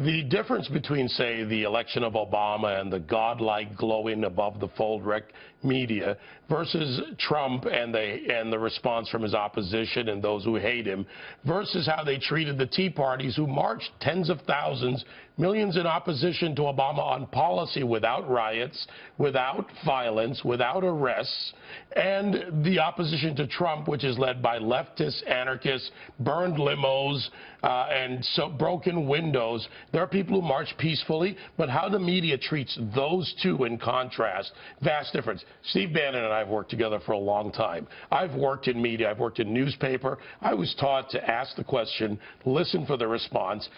The difference between, say, the election of Obama and the godlike glowing above the fold media versus Trump and the response from his opposition and those who hate him versus how they treated the Tea Parties who marched tens of thousands, millions in opposition to Obama on policy without riots, without violence, without arrests, and the opposition to Trump, which is led by leftists, anarchists, burned limos, and so broken windows. There are people who march peacefully, but how the media treats those two in contrast, vast difference. Steve Bannon and I have worked together for a long time. I've worked in media. I've worked in newspaper. I was taught to ask the question, listen for the response,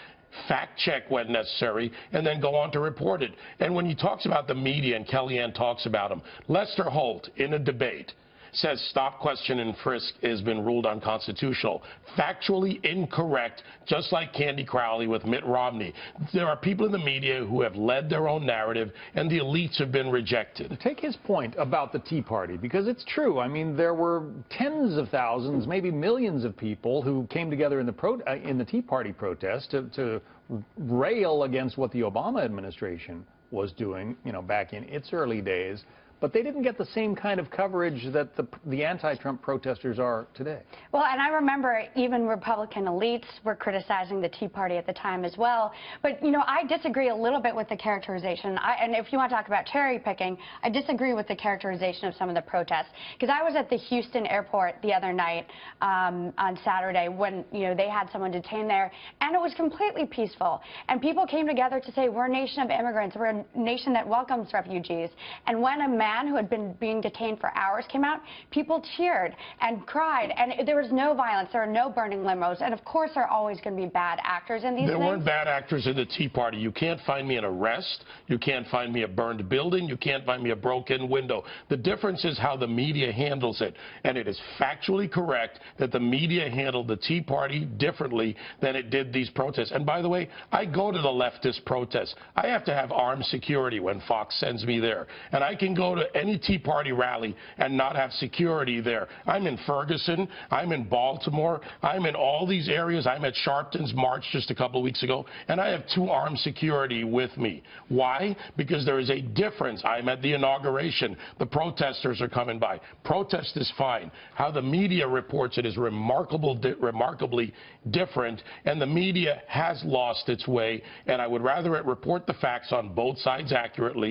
fact check when necessary, and then go on to report it. And when he talks about the media, and Kellyanne talks about him, Lester Holt, in a debate, says stop, question, and frisk has been ruled unconstitutional. Factually incorrect, just like Candy Crowley with Mitt Romney. There are people in the media who have led their own narrative, and the elites have been rejected. Take his point about the Tea Party, because it's true. I mean, there were tens of thousands, maybe millions of people who came together in the Tea Party protest to rail against what the Obama administration was doing, back in its early days. But they didn't get the same kind of coverage that the anti-Trump protesters are today. Well, and I remember even Republican elites were criticizing the Tea Party at the time as well. But, I disagree a little bit with the characterization. And if you want to talk about cherry picking, I disagree with the characterization of some of the protests. Because I was at the Houston airport the other night on Saturday when, they had someone detained there. And it was completely peaceful. And people came together to say, we're a nation of immigrants. We're a nation that welcomes refugees. And when a man who had been being detained for hours came out, people cheered and cried, and there was no violence. There were no burning limos, and of course there are always going to be bad actors in these things. There weren't bad actors in the Tea Party. You can't find me an arrest. You can't find me a burned building. You can't find me a broken window. The difference is how the media handles it, and it is factually correct that the media handled the Tea Party differently than it did these protests. And by the way, I go to the leftist protests. I have to have armed security when Fox sends me there, and I can go to any Tea Party rally and not have security there. I'm in Ferguson, I'm in Baltimore, I'm in all these areas. I'm at Sharpton's March just a couple of weeks ago, and I have 2 armed security with me. Why? Because there is a difference. I'm at the inauguration. The protesters are coming by. Protest is fine. How the media reports it is remarkably different, and the media has lost its way, and I would rather it report the facts on both sides accurately